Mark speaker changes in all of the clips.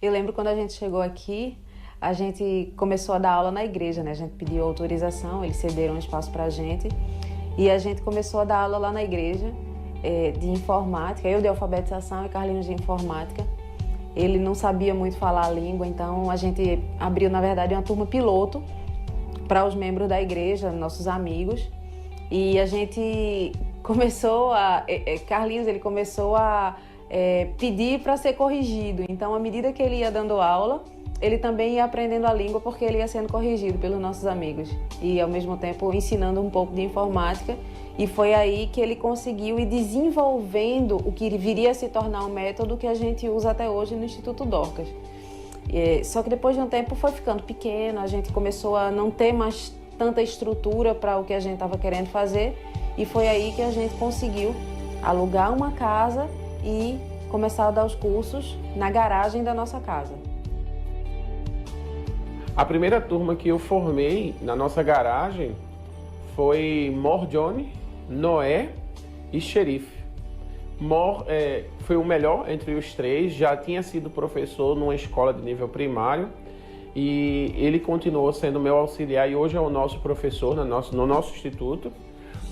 Speaker 1: Eu lembro quando a gente chegou aqui, a gente começou a dar aula na igreja, né? A gente pediu autorização, eles cederam um espaço pra gente e a gente começou a dar aula lá na igreja de informática, eu de alfabetização e Carlinhos de informática. Ele não sabia muito falar a língua, então a gente abriu, na verdade, uma turma piloto para os membros da igreja, nossos amigos, e a gente começou Carlinhos, ele começou a pedir para ser corrigido. Então, à medida que ele ia dando aula, ele também ia aprendendo a língua porque ele ia sendo corrigido pelos nossos amigos e, ao mesmo tempo, ensinando um pouco de informática. E foi aí que ele conseguiu ir desenvolvendo o que viria a se tornar um método que a gente usa até hoje no Instituto Dorcas. Só que depois de um tempo foi ficando pequeno, a gente começou a não ter mais tanta estrutura para o que a gente estava querendo fazer e foi aí que a gente conseguiu alugar uma casa e começar a dar os cursos na garagem da nossa casa.
Speaker 2: A primeira turma que eu formei na nossa garagem foi Mor Johnny, Noé e Xerife. Mor foi o melhor entre os três, já tinha sido professor numa escola de nível primário e ele continuou sendo meu auxiliar e hoje é o nosso professor no nosso instituto.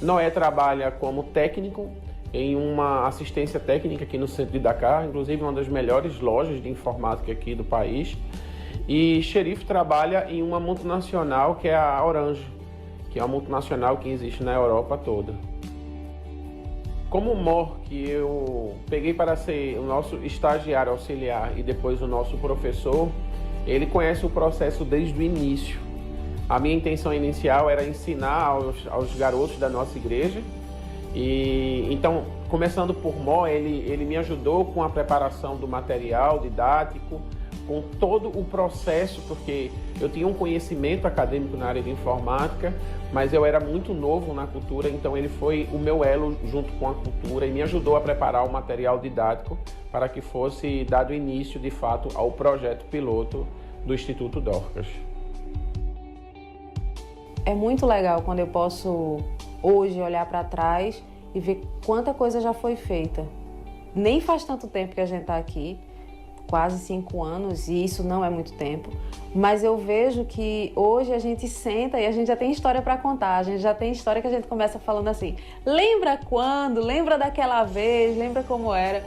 Speaker 2: Noé trabalha como técnico em uma assistência técnica aqui no centro de Dakar, inclusive uma das melhores lojas de informática aqui do país. E Xerife trabalha em uma multinacional que é a Orange, que é uma multinacional que existe na Europa toda. Como o Mor, que eu peguei para ser o nosso estagiário auxiliar e depois o nosso professor, ele conhece o processo desde o início. A minha intenção inicial era ensinar aos garotos da nossa igreja. E então, começando por Mor, ele me ajudou com a preparação do material didático, com todo o processo, porque eu tinha um conhecimento acadêmico na área de informática, mas eu era muito novo na cultura, então ele foi o meu elo junto com a cultura e me ajudou a preparar o material didático para que fosse dado início, de fato, ao projeto piloto do Instituto Dorcas.
Speaker 1: É muito legal quando eu posso hoje olhar para trás e ver quanta coisa já foi feita. Nem faz tanto tempo que a gente está aqui, quase 5 anos, e isso não é muito tempo, mas eu vejo que hoje a gente senta e a gente já tem história para contar, a gente já tem história que a gente começa falando assim, lembra quando, lembra daquela vez, lembra como era,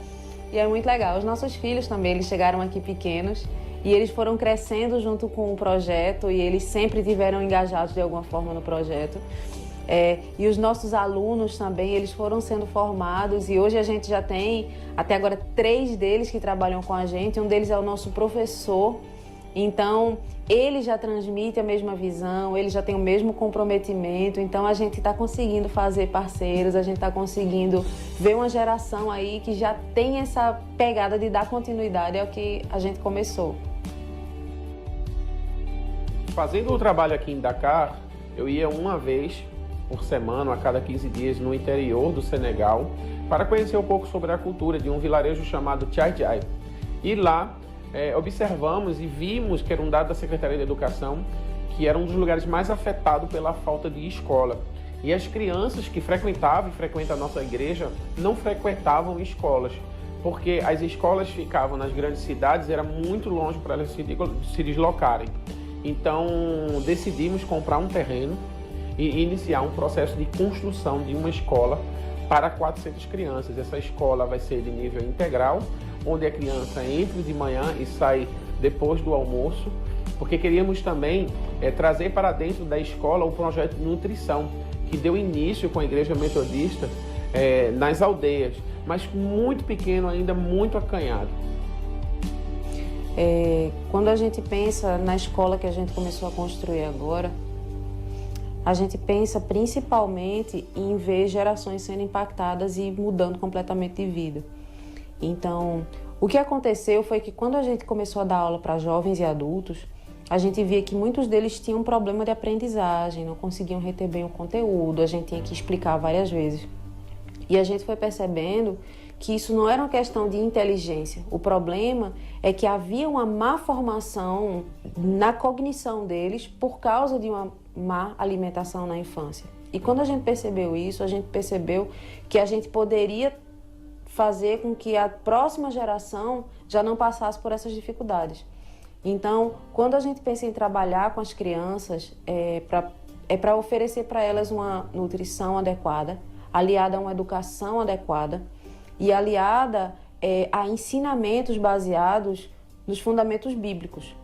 Speaker 1: e é muito legal. Os nossos filhos também, eles chegaram aqui pequenos e eles foram crescendo junto com o projeto e eles sempre tiveram engajados de alguma forma no projeto. E os nossos alunos também, eles foram sendo formados e hoje a gente já tem, até agora, 3 deles que trabalham com a gente, um deles é o nosso professor, então ele já transmite a mesma visão, ele já tem o mesmo comprometimento, então a gente está conseguindo fazer parceiros, a gente está conseguindo ver uma geração aí que já tem essa pegada de dar continuidade ao que a gente começou.
Speaker 2: Fazendo o trabalho aqui em Dakar, eu ia uma vez por semana, a cada 15 dias, no interior do Senegal, para conhecer um pouco sobre a cultura de um vilarejo chamado Tchai-Tchai. E lá observamos e vimos que era um dado da Secretaria de Educação, que era um dos lugares mais afetados pela falta de escola. E as crianças que frequentavam e frequentam a nossa igreja não frequentavam escolas, porque as escolas ficavam nas grandes cidades, era muito longe para elas se deslocarem. Então decidimos comprar um terreno e iniciar um processo de construção de uma escola para 400 crianças. Essa escola vai ser de nível integral, onde a criança entra de manhã e sai depois do almoço, porque queríamos também trazer para dentro da escola o projeto de nutrição, que deu início com a Igreja Metodista nas aldeias, mas muito pequeno ainda, muito acanhado.
Speaker 1: Quando a gente pensa na escola que a gente começou a construir agora, a gente pensa principalmente em ver gerações sendo impactadas e mudando completamente de vida. Então, o que aconteceu foi que quando a gente começou a dar aula para jovens e adultos, a gente via que muitos deles tinham um problema de aprendizagem, não conseguiam reter bem o conteúdo, a gente tinha que explicar várias vezes. E a gente foi percebendo que isso não era uma questão de inteligência. O problema é que havia uma má formação na cognição deles por causa de uma má alimentação na infância. E quando a gente percebeu isso, a gente percebeu que a gente poderia fazer com que a próxima geração já não passasse por essas dificuldades. Então, quando a gente pensa em trabalhar com as crianças, é para oferecer para elas uma nutrição adequada, aliada a uma educação adequada e aliada a ensinamentos baseados nos fundamentos bíblicos,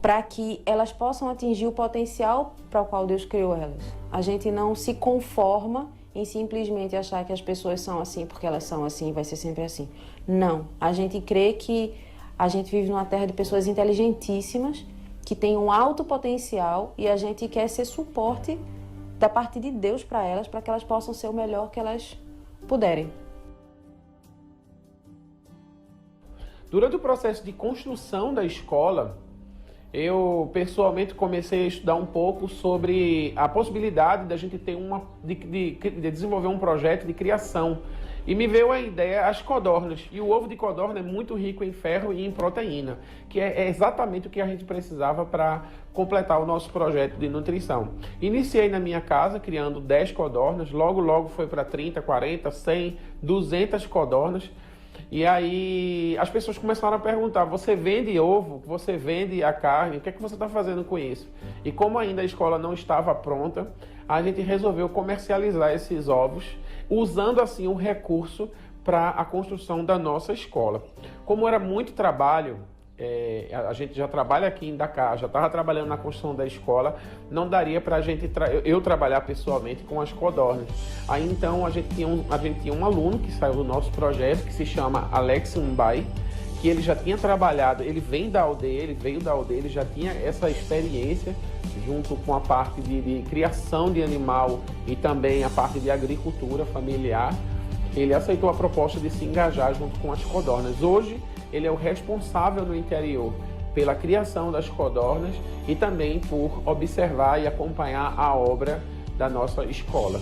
Speaker 1: para que elas possam atingir o potencial para o qual Deus criou elas. A gente não se conforma em simplesmente achar que as pessoas são assim porque elas são assim e vai ser sempre assim. Não, a gente crê que a gente vive numa terra de pessoas inteligentíssimas, que têm um alto potencial e a gente quer ser suporte da parte de Deus para que elas possam ser o melhor que elas puderem.
Speaker 2: Durante o processo de construção da escola, eu pessoalmente comecei a estudar um pouco sobre a possibilidade da gente ter de desenvolver um projeto de criação. E me veio a ideia as codornas. E o ovo de codorna é muito rico em ferro e em proteína, que é exatamente o que a gente precisava para completar o nosso projeto de nutrição. Iniciei na minha casa criando 10 codornas, logo foi para 30, 40, 100, 200 codornas. E aí as pessoas começaram a perguntar, você vende ovo, você vende a carne, o que é que você está fazendo com isso? E como ainda a escola não estava pronta, a gente resolveu comercializar esses ovos, usando assim um recurso para a construção da nossa escola. Como era muito trabalho, a gente já trabalha aqui em Dakar, já estava trabalhando na construção da escola, não daria para eu trabalhar pessoalmente com as codornas. Aí então a gente tinha um aluno que saiu do nosso projeto, que se chama Alex Mbai, que ele já tinha trabalhado, ele veio da aldeia, ele já tinha essa experiência junto com a parte de criação de animal e também a parte de agricultura familiar. Ele aceitou a proposta de se engajar junto com as codornas. Hoje, ele é o responsável no interior pela criação das codornas e também por observar e acompanhar a obra da nossa escola.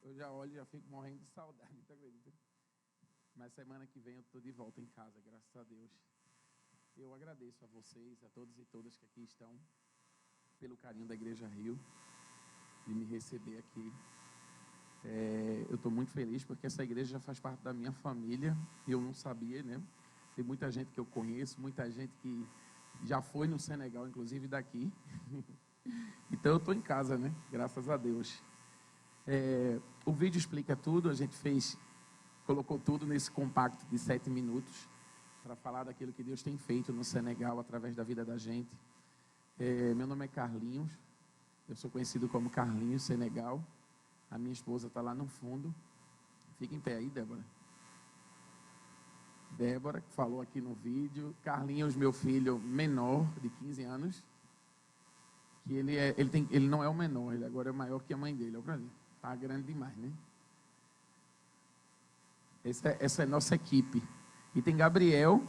Speaker 2: Eu já olho e já fico morrendo de saudade, tu acredita? Mas semana que vem eu estou de volta em casa, graças a Deus. Eu agradeço a vocês, a todos e todas que aqui estão, pelo carinho da Igreja Rio, de me receber aqui. Eu estou muito feliz porque essa igreja já faz parte da minha família e eu não sabia, né? Tem muita gente que eu conheço, muita gente que já foi no Senegal, inclusive daqui. Então eu estou em casa, né? Graças a Deus. O vídeo explica tudo, a gente colocou tudo nesse compacto de 7 minutos para falar daquilo que Deus tem feito no Senegal através da vida da gente. Meu nome é Carlinhos, eu sou conhecido como Carlinhos Senegal. A minha esposa está lá no fundo. Fica em pé aí, Débora. Débora, que falou aqui no vídeo. Carlinhos, meu filho menor, de 15 anos. Que ele não é o menor, ele agora é maior que a mãe dele. Olha para ali. Está grande demais, né? Essa é a nossa equipe. E tem Gabriel,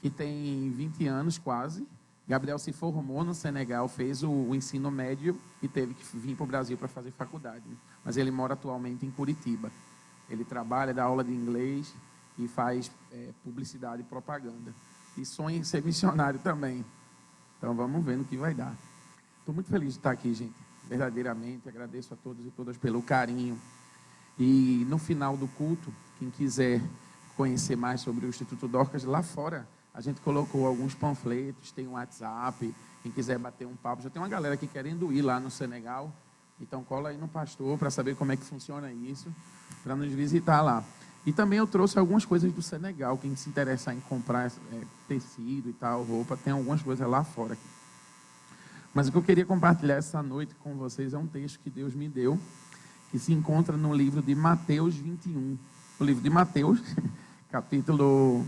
Speaker 2: que tem 20 anos quase. Gabriel se formou no Senegal, fez o ensino médio e teve que vir para o Brasil para fazer faculdade. Mas ele mora atualmente em Curitiba. Ele trabalha, dá aula de inglês e faz publicidade e propaganda. E sonha em ser missionário também. Então vamos ver no que vai dar. Estou muito feliz de estar aqui, gente. Verdadeiramente, agradeço a todos e todas pelo carinho. E no final do culto, quem quiser conhecer mais sobre o Instituto Dorcas, lá fora, a gente colocou alguns panfletos, tem um WhatsApp, quem quiser bater um papo. Já tem uma galera aqui querendo ir lá no Senegal. Então cola aí no pastor para saber como é que funciona isso, para nos visitar lá. E também eu trouxe algumas coisas do Senegal, quem se interessar em comprar tecido e tal, roupa, tem algumas coisas lá fora aqui. Mas o que eu queria compartilhar essa noite com vocês é um texto que Deus me deu, que se encontra no livro de Mateus 21. O livro de Mateus,
Speaker 3: capítulo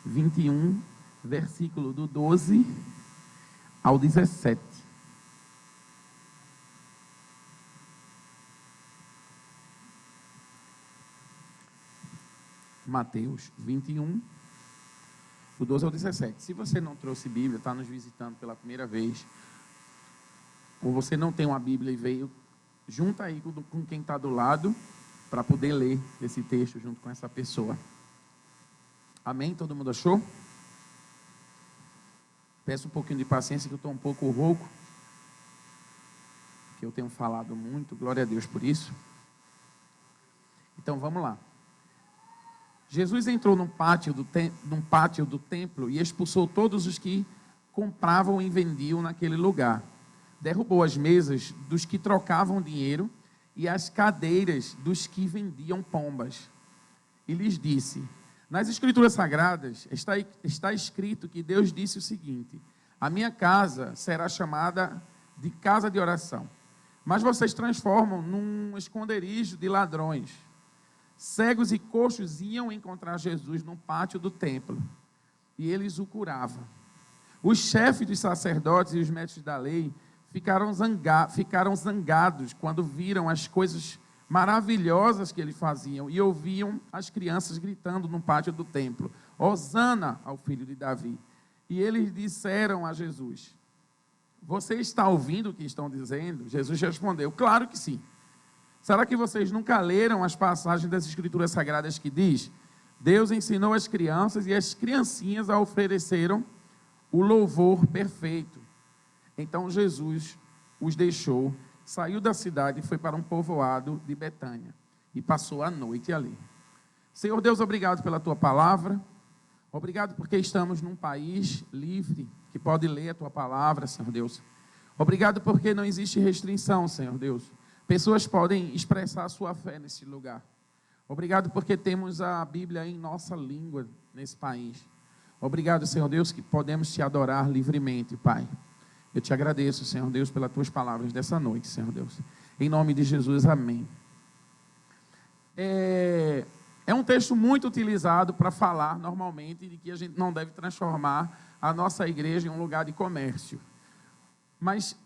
Speaker 3: 21, versículo do 12 ao 17. Mateus 21, do 12 ao 17. Se você não trouxe Bíblia, está nos visitando pela primeira vez, ou você não tem uma Bíblia e veio, junta aí com quem está do lado, para poder ler esse texto junto com essa pessoa. Amém? Todo mundo achou? Peço um pouquinho de paciência, que eu estou um pouco rouco, que eu tenho falado muito, glória a Deus por isso. Então vamos lá. Jesus entrou num pátio do templo e expulsou todos os que compravam e vendiam naquele lugar. Derrubou as mesas dos que trocavam dinheiro e as cadeiras dos que vendiam pombas. E lhes disse: nas Escrituras Sagradas está escrito que Deus disse o seguinte: a minha casa será chamada de casa de oração, mas vocês transformam num esconderijo de ladrões. Cegos e coxos iam encontrar Jesus no pátio do templo, e eles o curavam. Os chefes dos sacerdotes e os mestres da lei ficaram zangados quando viram as coisas maravilhosas que eles faziam e ouviam as crianças gritando no pátio do templo: Hosana ao filho de Davi. E eles disseram a Jesus: você está ouvindo o que estão dizendo? Jesus respondeu: claro que sim. Será que vocês nunca leram as passagens das Escrituras Sagradas que diz: Deus ensinou as crianças e as criancinhas a ofereceram o louvor perfeito? Então Jesus os deixou, saiu da cidade e foi para um povoado de Betânia e passou a noite ali. Senhor Deus, obrigado pela tua palavra, obrigado porque estamos num país livre que pode ler a tua palavra, Senhor Deus. Obrigado porque não existe restrição, Senhor Deus. Pessoas podem expressar a sua fé nesse lugar. Obrigado porque temos a Bíblia em nossa língua nesse país. Obrigado, Senhor Deus, que podemos te adorar livremente, Pai. Eu te agradeço, Senhor Deus, pelas tuas palavras dessa noite, Senhor Deus. Em nome de Jesus, amém. É um texto muito utilizado para falar, normalmente, de que a gente não deve transformar a nossa igreja em um lugar de comércio. Mas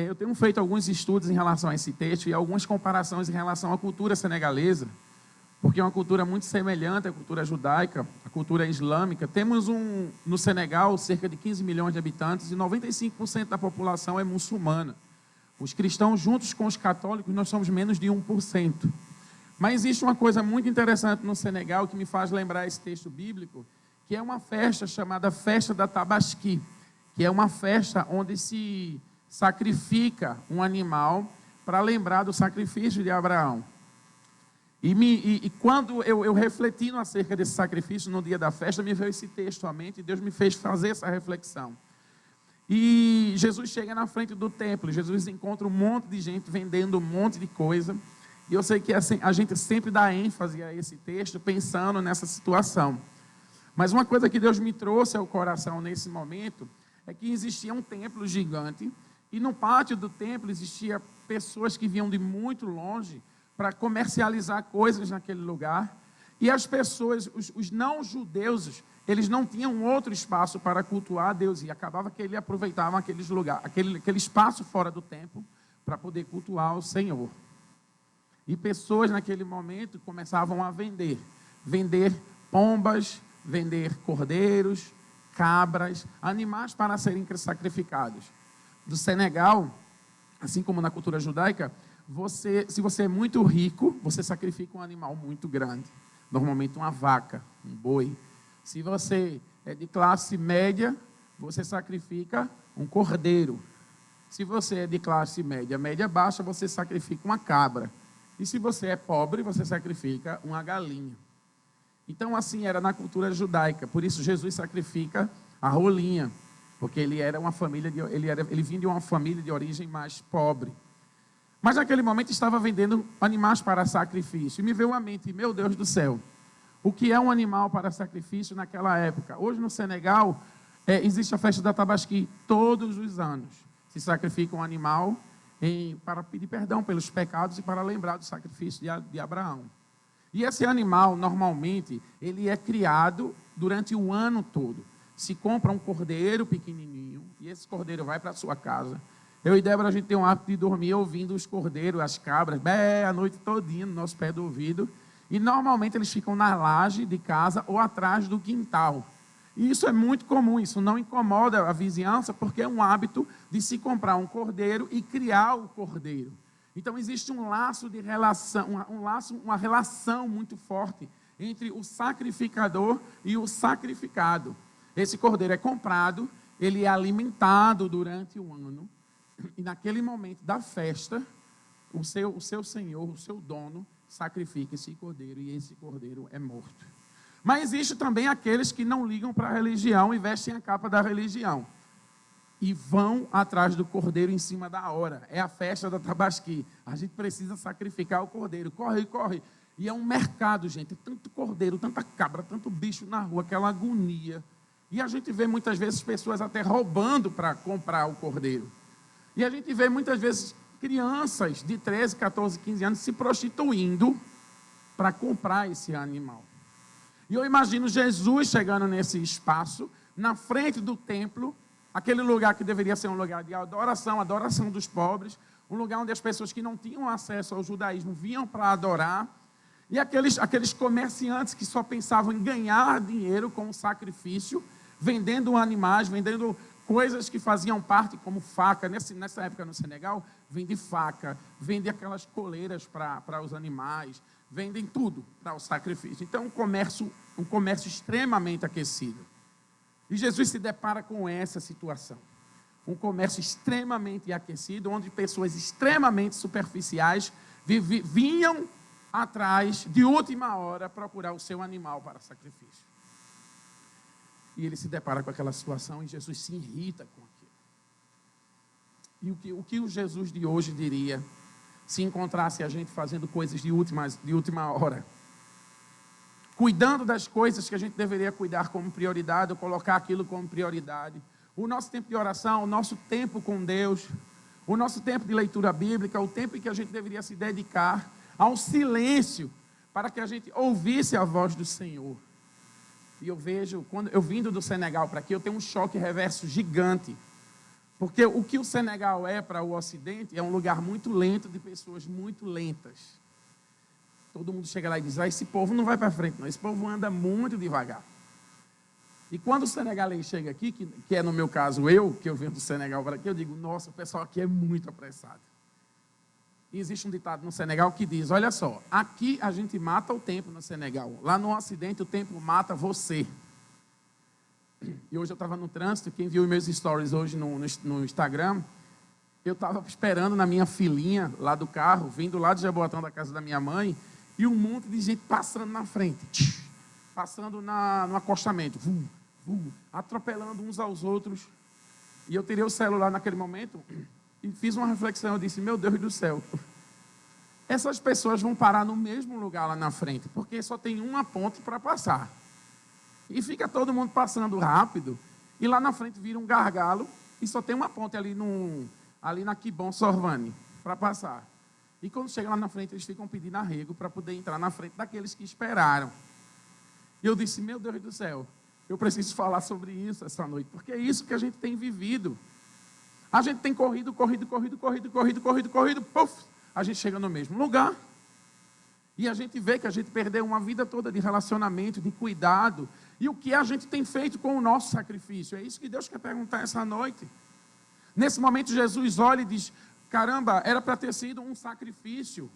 Speaker 3: eu tenho feito alguns estudos em relação a esse texto e algumas comparações em relação à cultura senegalesa, porque é uma cultura muito semelhante à cultura judaica, à cultura islâmica. Temos no Senegal cerca de 15 milhões de habitantes e 95% da população é muçulmana. Os cristãos, juntos com os católicos, nós somos menos de 1%. Mas existe uma coisa muito interessante no Senegal que me faz lembrar esse texto bíblico, que é uma festa chamada Festa da Tabaski, que é uma festa onde se sacrifica um animal para lembrar do sacrifício de Abraão. E quando eu refletindo acerca desse sacrifício no dia da festa, me veio esse texto à mente e Deus me fez fazer essa reflexão. E Jesus chega na frente do templo, Jesus encontra um monte de gente vendendo um monte de coisa. E eu sei que assim, a gente sempre dá ênfase a esse texto pensando nessa situação. Mas uma coisa que Deus me trouxe ao coração nesse momento é que existia um templo gigante e no pátio do templo existia pessoas que vinham de muito longe para comercializar coisas naquele lugar. E as pessoas, os não-judeus, eles não tinham outro espaço para cultuar a Deus. E acabava que eles aproveitavam aquele espaço fora do templo para poder cultuar o Senhor. E pessoas naquele momento começavam a vender pombas, vender cordeiros, cabras, animais para serem sacrificados. Do Senegal, assim como na cultura judaica, se você é muito rico, você sacrifica um animal muito grande. Normalmente uma vaca, um boi. Se você é de classe média, você sacrifica um cordeiro. Se você é de classe média, média baixa, você sacrifica uma cabra. E se você é pobre, você sacrifica uma galinha. Então, assim era na cultura judaica. Por isso, Jesus sacrifica a rolinha, porque ele vinha de uma família de origem mais pobre. Mas naquele momento estava vendendo animais para sacrifício. E me veio à mente, meu Deus do céu, o que é um animal para sacrifício naquela época? Hoje no Senegal, existe a festa da Tabaski todos os anos. Se sacrifica um animal para pedir perdão pelos pecados e para lembrar do sacrifício de Abraão. E esse animal, normalmente, ele é criado durante o ano todo. Se compra um cordeiro pequenininho, e esse cordeiro vai para a sua casa. Eu e Débora, a gente tem um hábito de dormir ouvindo os cordeiros, as cabras, a noite todinha no nosso pé do ouvido. E normalmente eles ficam na laje de casa ou atrás do quintal. E isso é muito comum, isso não incomoda a vizinhança, porque é um hábito de se comprar um cordeiro e criar o cordeiro. Então existe um laço de relação, uma relação muito forte entre o sacrificador e o sacrificado. Esse cordeiro é comprado, ele é alimentado durante o ano, e naquele momento da festa, o seu senhor, o seu dono, sacrifica esse cordeiro, e esse cordeiro é morto. Mas existe também aqueles que não ligam para a religião e vestem a capa da religião. E vão atrás do cordeiro em cima da hora. É a festa da Tabasqui. A gente precisa sacrificar o cordeiro. Corre, corre. E é um mercado, gente. Tanto cordeiro, tanta cabra, tanto bicho na rua, aquela agonia. E a gente vê muitas vezes pessoas até roubando para comprar o cordeiro. E a gente vê muitas vezes crianças de 13, 14, 15 anos se prostituindo para comprar esse animal. E eu imagino Jesus chegando nesse espaço, na frente do templo, aquele lugar que deveria ser um lugar de adoração, adoração dos pobres, um lugar onde as pessoas que não tinham acesso ao judaísmo vinham para adorar, e aqueles comerciantes que só pensavam em ganhar dinheiro com o sacrifício, vendendo animais, vendendo coisas que faziam parte, como faca. Nessa época no Senegal, vende faca, vende aquelas coleiras para os animais, vendem tudo para o sacrifício. Então, um comércio extremamente aquecido. E Jesus se depara com essa situação. Um comércio extremamente aquecido, onde pessoas extremamente superficiais vinham atrás, de última hora, procurar o seu animal para sacrifício. E ele se depara com aquela situação e Jesus se irrita com aquilo. E o que o Jesus de hoje diria se encontrasse a gente fazendo coisas de última hora? Cuidando das coisas que a gente deveria cuidar como prioridade, ou colocar aquilo como prioridade. O nosso tempo de oração, o nosso tempo com Deus, o nosso tempo de leitura bíblica, o tempo em que a gente deveria se dedicar ao silêncio, para que a gente ouvisse a voz do Senhor. E eu vejo, quando eu vindo do Senegal para aqui, eu tenho um choque reverso gigante. Porque o que o Senegal é para o Ocidente é um lugar muito lento, de pessoas muito lentas. Todo mundo chega lá e diz, esse povo não vai para frente, não. Esse povo anda muito devagar. E quando o senegalês chega aqui, que é no meu caso que eu venho do Senegal para aqui, eu digo, nossa, o pessoal aqui é muito apressado. E existe um ditado no Senegal que diz, olha só, aqui a gente mata o tempo no Senegal. Lá no Ocidente o tempo mata você. E hoje eu estava no trânsito, quem viu meus stories hoje no Instagram, eu estava esperando na minha filinha lá do carro, vindo lá de Jaboatão, da casa da minha mãe, e um monte de gente passando na frente, passando no acostamento, atropelando uns aos outros. E eu tirei o celular naquele momento e fiz uma reflexão. Eu disse, meu Deus do céu, essas pessoas vão parar no mesmo lugar lá na frente, porque só tem uma ponte para passar. E fica todo mundo passando rápido, e lá na frente vira um gargalo, e só tem uma ponte ali na Quibon Sorvani para passar. E quando chega lá na frente, eles ficam pedindo arrego para poder entrar na frente daqueles que esperaram. E eu disse, meu Deus do céu, eu preciso falar sobre isso essa noite, porque é isso que a gente tem vivido. A gente tem corrido, puf, a gente chega no mesmo lugar. E a gente vê que a gente perdeu uma vida toda de relacionamento, de cuidado. E o que a gente tem feito com o nosso sacrifício? É isso que Deus quer perguntar essa noite. Nesse momento, Jesus olha e diz, caramba, era para ter sido um sacrifício.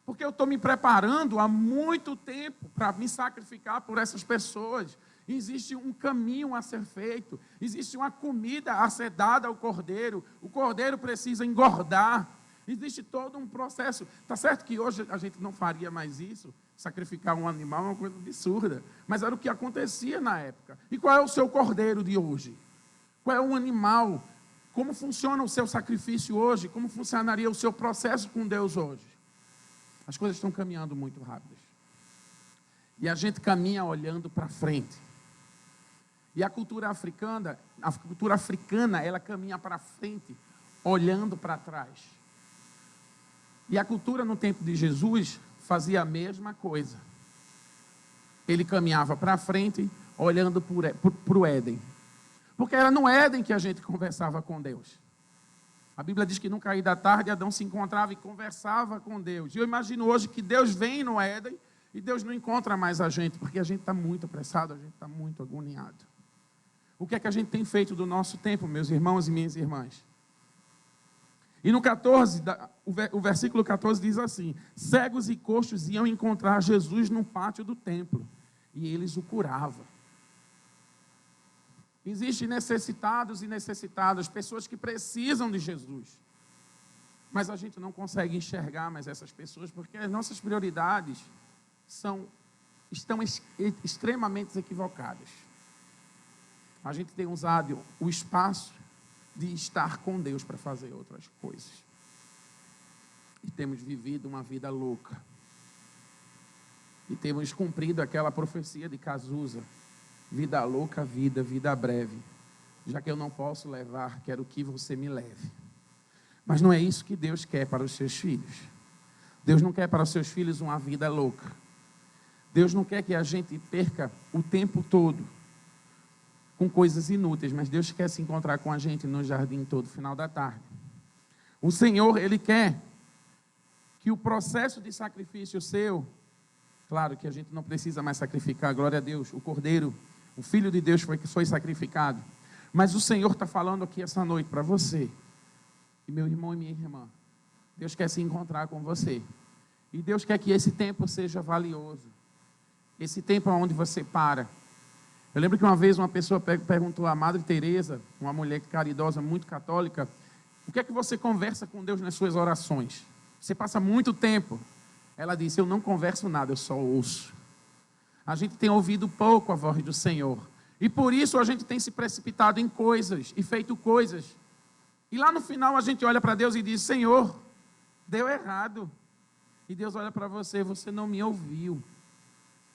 Speaker 3: Porque eu estou me preparando há muito tempo para me sacrificar por essas pessoas. Existe um caminho a ser feito. Existe uma comida a ser dada ao cordeiro. O cordeiro precisa engordar. Existe todo um processo. Está certo que hoje a gente não faria mais isso? Sacrificar um animal é uma coisa absurda. Mas era o que acontecia na época. E qual é o seu cordeiro de hoje? Qual é o animal? Como funciona o seu sacrifício hoje? Como funcionaria o seu processo com Deus hoje? As coisas estão caminhando muito rápidas. E a gente caminha olhando para frente. E a cultura africana, ela caminha para frente, olhando para trás. E a cultura no tempo de Jesus fazia a mesma coisa. Ele caminhava para frente, olhando para o Éden. Porque era no Éden que a gente conversava com Deus. A Bíblia diz que no cair da tarde, Adão se encontrava e conversava com Deus. E eu imagino hoje que Deus vem no Éden e Deus não encontra mais a gente, porque a gente está muito apressado, a gente está muito agoniado. O que é que a gente tem feito do nosso tempo, meus irmãos e minhas irmãs? E no 14, o versículo 14 diz assim: cegos e coxos iam encontrar Jesus no pátio do templo, e eles o curavam. Existem necessitados e necessitadas, pessoas que precisam de Jesus. Mas a gente não consegue enxergar mais essas pessoas, porque as nossas prioridades estão extremamente equivocadas. A gente tem usado o espaço de estar com Deus para fazer outras coisas. E temos vivido uma vida louca. E temos cumprido aquela profecia de Cazuza: vida louca, vida breve. Já que eu não posso levar, quero que você me leve. Mas não é isso que Deus quer para os seus filhos. Deus não quer para os seus filhos uma vida louca. Deus não quer que a gente perca o tempo todo com coisas inúteis, mas Deus quer se encontrar com a gente no jardim todo final da tarde. O Senhor, Ele quer que o processo de sacrifício seu, claro que a gente não precisa mais sacrificar, glória a Deus, o Cordeiro, o Filho de Deus foi sacrificado, mas o Senhor está falando aqui essa noite para você, e meu irmão e minha irmã, Deus quer se encontrar com você, e Deus quer que esse tempo seja valioso, esse tempo onde você para. Eu lembro que uma vez uma pessoa perguntou à Madre Teresa, uma mulher caridosa, muito católica: o que é que você conversa com Deus nas suas orações? Você passa muito tempo. Ela disse: eu não converso nada, eu só ouço. A gente tem ouvido pouco a voz do Senhor. E por isso a gente tem se precipitado em coisas e feito coisas. E lá no final a gente olha para Deus e diz: Senhor, deu errado. E Deus olha para você: você não me ouviu.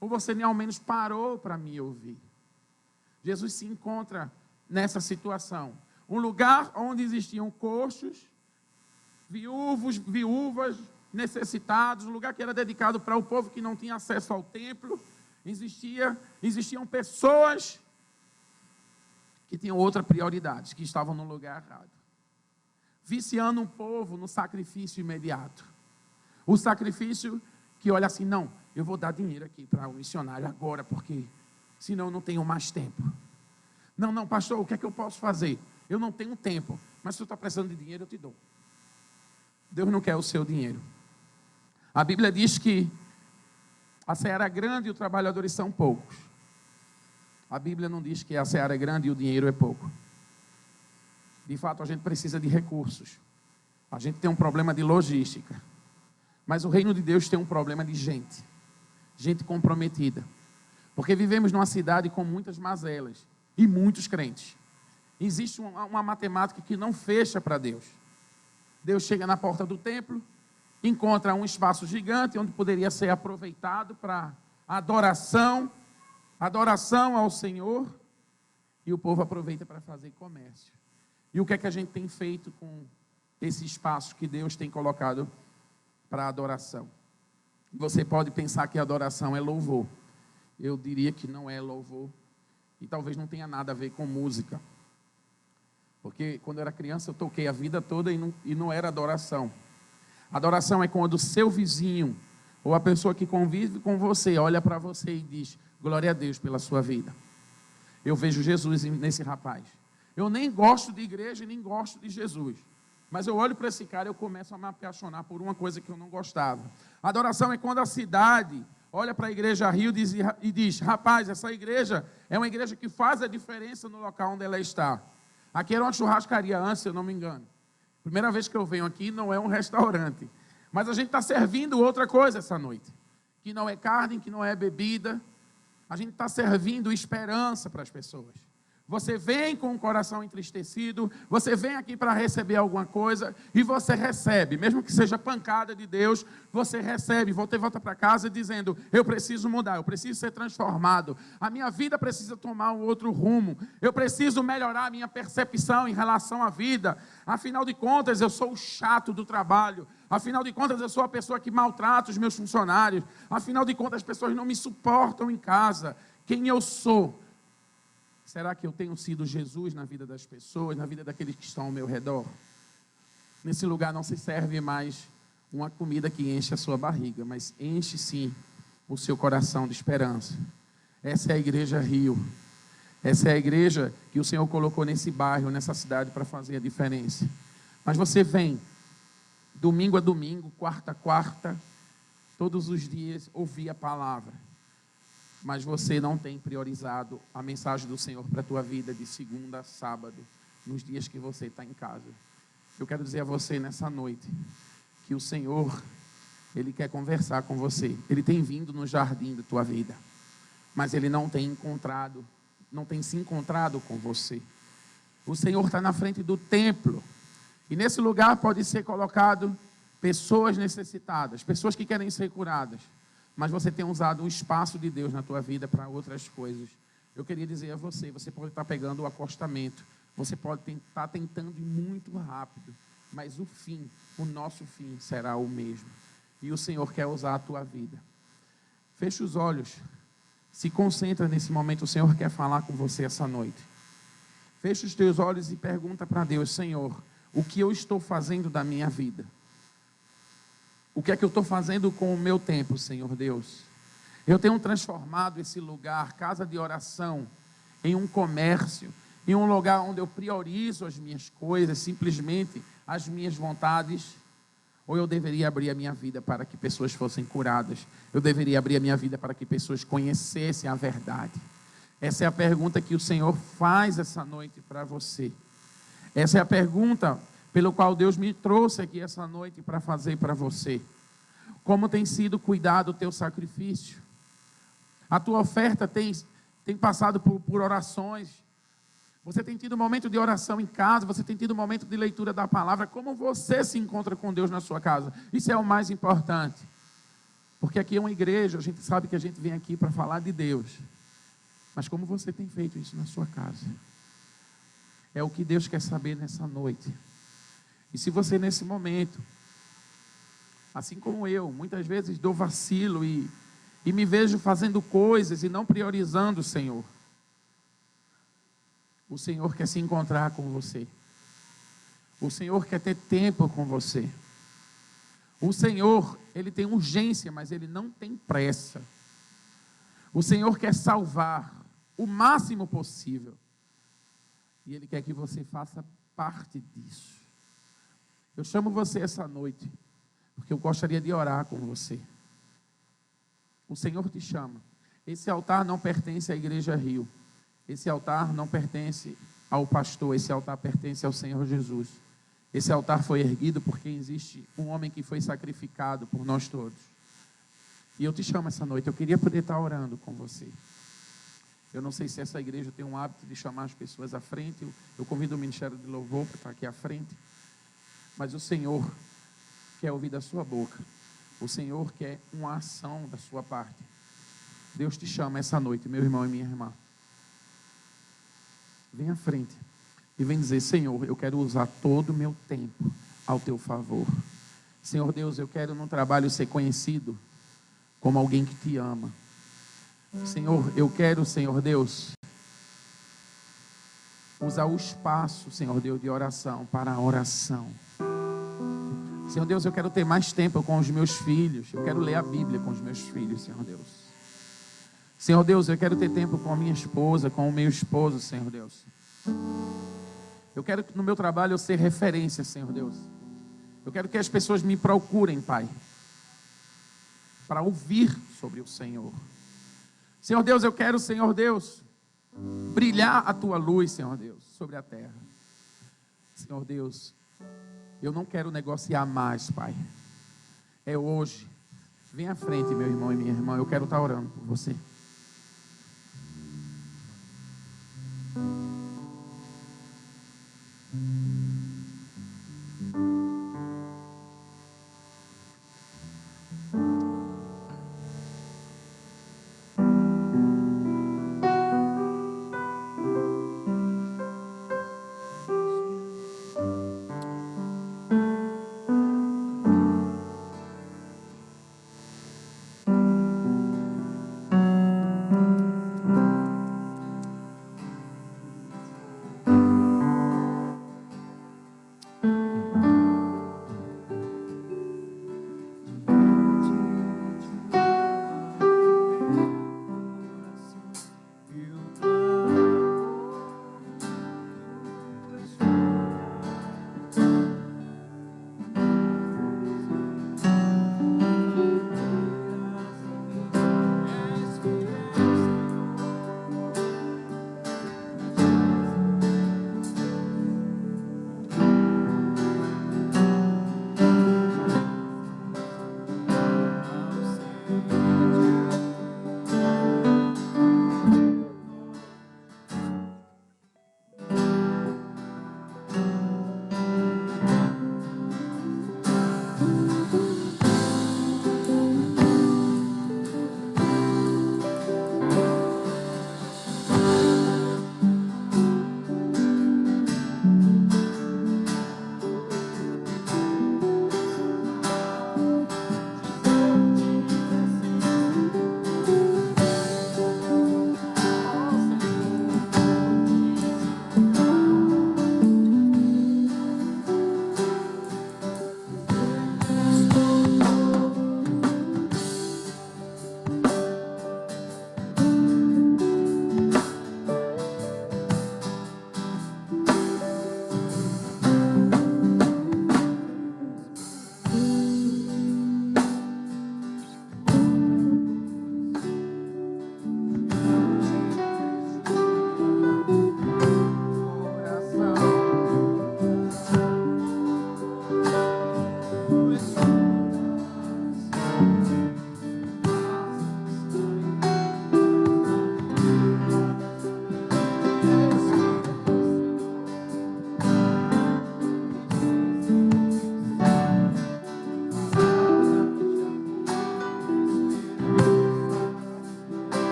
Speaker 3: Ou você nem ao menos parou para me ouvir. Jesus se encontra nessa situação. Um lugar onde existiam coxos, viúvas, necessitados, um lugar que era dedicado para o povo que não tinha acesso ao templo. Existiam pessoas que tinham outra prioridade, que estavam no lugar errado. Viciando um povo no sacrifício imediato. O sacrifício que olha assim: não, eu vou dar dinheiro aqui para o missionário agora, porque senão eu não tenho mais tempo. Não, pastor, o que é que eu posso fazer? Eu não tenho tempo, mas se eu estou precisando de dinheiro, eu te dou. Deus não quer o seu dinheiro. A Bíblia diz que a seara é grande e os trabalhadores são poucos. A Bíblia não diz que a seara é grande e o dinheiro é pouco. De fato, a gente precisa de recursos. A gente tem um problema de logística. Mas o reino de Deus tem um problema de gente. Gente comprometida. Porque vivemos numa cidade com muitas mazelas e muitos crentes. Existe uma matemática que não fecha para Deus. Deus chega na porta do templo, encontra um espaço gigante onde poderia ser aproveitado para adoração ao Senhor, e o povo aproveita para fazer comércio. E o que é que a gente tem feito com esse espaço que Deus tem colocado para adoração? Você pode pensar que adoração é louvor. Eu diria que não é louvor. E talvez não tenha nada a ver com música. Porque quando eu era criança eu toquei a vida toda e não era adoração. Adoração é quando o seu vizinho, ou a pessoa que convive com você, olha para você e diz: glória a Deus pela sua vida. Eu vejo Jesus nesse rapaz. Eu nem gosto de igreja, nem gosto de Jesus. Mas eu olho para esse cara e eu começo a me apaixonar por uma coisa que eu não gostava. Adoração é quando a cidade olha para a igreja Rio e diz: rapaz, essa igreja é uma igreja que faz a diferença no local onde ela está. Aqui era uma churrascaria antes, se eu não me engano. Primeira vez que eu venho aqui, não é um restaurante. Mas a gente está servindo outra coisa essa noite. Que não é carne, que não é bebida. A gente está servindo esperança para as pessoas. Você vem com o coração entristecido, você vem aqui para receber alguma coisa e você recebe, mesmo que seja pancada de Deus, você recebe. Você volta para casa dizendo: eu preciso mudar, eu preciso ser transformado, a minha vida precisa tomar um outro rumo, eu preciso melhorar a minha percepção em relação à vida. Afinal de contas, eu sou o chato do trabalho, afinal de contas, eu sou a pessoa que maltrata os meus funcionários, afinal de contas, as pessoas não me suportam em casa. Quem eu sou? Será que eu tenho sido Jesus na vida das pessoas, na vida daqueles que estão ao meu redor? Nesse lugar não se serve mais uma comida que enche a sua barriga, mas enche sim o seu coração de esperança. Essa é a Igreja Rio. Essa é a igreja que o Senhor colocou nesse bairro, nessa cidade, para fazer a diferença. Mas você vem, domingo a domingo, quarta a quarta, todos os dias, ouvir a palavra. Mas você não tem priorizado a mensagem do Senhor para a tua vida de segunda a sábado, nos dias que você está em casa. Eu quero dizer a você nessa noite que o Senhor, Ele quer conversar com você. Ele tem vindo no jardim da tua vida, mas Ele não tem se encontrado com você. O Senhor está na frente do templo, e nesse lugar pode ser colocado pessoas necessitadas, pessoas que querem ser curadas, mas você tem usado o espaço de Deus na tua vida para outras coisas. Eu queria dizer a você, você pode estar pegando o acostamento, você pode estar tentando ir muito rápido, mas o nosso fim será o mesmo, e o Senhor quer usar a tua vida. Feche os olhos, se concentra nesse momento, o Senhor quer falar com você essa noite. Feche os teus olhos e pergunta para Deus: Senhor, o que eu estou fazendo da minha vida? O que é que eu estou fazendo com o meu tempo, Senhor Deus? Eu tenho transformado esse lugar, casa de oração, em um comércio, em um lugar onde eu priorizo as minhas coisas, simplesmente as minhas vontades. Ou eu deveria abrir a minha vida para que pessoas fossem curadas? Eu deveria abrir a minha vida para que pessoas conhecessem a verdade? Essa é a pergunta que o Senhor faz essa noite para você. Essa é a pergunta pelo qual Deus me trouxe aqui essa noite para fazer para você. Como tem sido cuidado o teu sacrifício? A tua oferta tem passado por orações. Você tem tido um momento de oração em casa, você tem tido um momento de leitura da palavra. Como você se encontra com Deus na sua casa? Isso é o mais importante. Porque aqui é uma igreja, a gente sabe que a gente vem aqui para falar de Deus. Mas como você tem feito isso na sua casa? É o que Deus quer saber nessa noite. E se você nesse momento, assim como eu, muitas vezes dou vacilo e me vejo fazendo coisas e não priorizando o Senhor. O Senhor quer se encontrar com você. O Senhor quer ter tempo com você. O Senhor, Ele tem urgência, mas Ele não tem pressa. O Senhor quer salvar o máximo possível. E Ele quer que você faça parte disso. Eu chamo você essa noite, porque eu gostaria de orar com você. O Senhor te chama. Esse altar não pertence à Igreja Rio. Esse altar não pertence ao pastor, esse altar pertence ao Senhor Jesus. Esse altar foi erguido porque existe um homem que foi sacrificado por nós todos. E eu te chamo essa noite, eu queria poder estar orando com você. Eu não sei se essa igreja tem um hábito de chamar as pessoas à frente, eu convido o Ministério de Louvor para estar aqui à frente. Mas o Senhor quer ouvir da sua boca. O Senhor quer uma ação da sua parte. Deus te chama essa noite, meu irmão e minha irmã. Vem à frente e vem dizer: Senhor, eu quero usar todo o meu tempo ao teu favor. Senhor Deus, eu quero no trabalho ser conhecido como alguém que te ama. Senhor, eu quero, Senhor Deus, usar o espaço, Senhor Deus, de oração para a oração. Senhor Deus, eu quero ter mais tempo com os meus filhos. Eu quero ler a Bíblia com os meus filhos, Senhor Deus. Senhor Deus, eu quero ter tempo com a minha esposa, com o meu esposo, Senhor Deus. Eu quero que no meu trabalho eu ser referência, Senhor Deus. Eu quero que as pessoas me procurem, Pai, para ouvir sobre o Senhor. Senhor Deus, eu quero, Senhor Deus, brilhar a Tua luz, Senhor Deus, sobre a terra. Senhor Deus, eu não quero negociar mais, Pai. É hoje. Vem à frente, meu irmão e minha irmã, eu quero estar orando por você.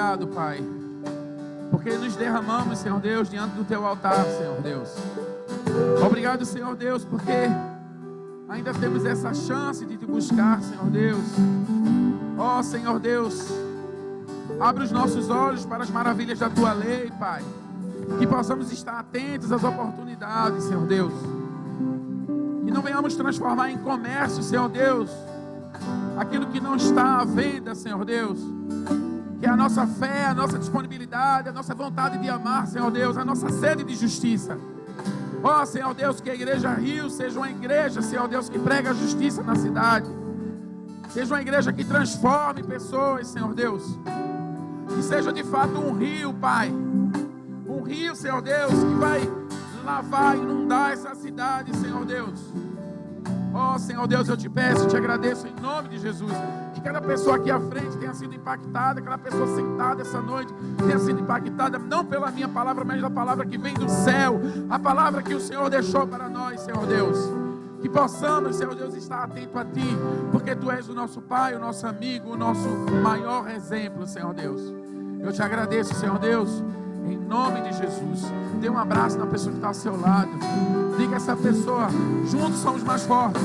Speaker 3: obrigado, Pai, porque nos derramamos, Senhor Deus, diante do Teu altar, Senhor Deus. Obrigado, Senhor Deus, porque ainda temos essa chance de Te buscar, Senhor Deus. Ó, Senhor Deus, abre os nossos olhos para as maravilhas da Tua lei, Pai. Que possamos estar atentos às oportunidades, Senhor Deus. Que não venhamos transformar em comércio, Senhor Deus, aquilo que não está à venda, Senhor Deus. Que a nossa fé, a nossa disponibilidade, a nossa vontade de amar, Senhor Deus, a nossa sede de justiça. Ó, Senhor Deus, que a Igreja Rio seja uma igreja, Senhor Deus, que prega a justiça na cidade. Seja uma igreja que transforme pessoas, Senhor Deus. Que seja de fato um rio, Pai. Um rio, Senhor Deus, que vai lavar, inundar essa cidade, Senhor Deus. Ó, Senhor Deus, eu te peço, te agradeço em nome de Jesus. Que cada pessoa aqui à frente tenha sido impactada, cada pessoa sentada essa noite tenha sido impactada, não pela minha palavra, mas da palavra que vem do céu, a palavra que o Senhor deixou para nós, Senhor Deus. Que possamos, Senhor Deus, estar atento a Ti, porque Tu és o nosso Pai, o nosso amigo, o nosso maior exemplo, Senhor Deus. Eu te agradeço, Senhor Deus, em nome de Jesus. Dê um abraço na pessoa que está ao seu lado. Diga a essa pessoa: juntos somos mais fortes.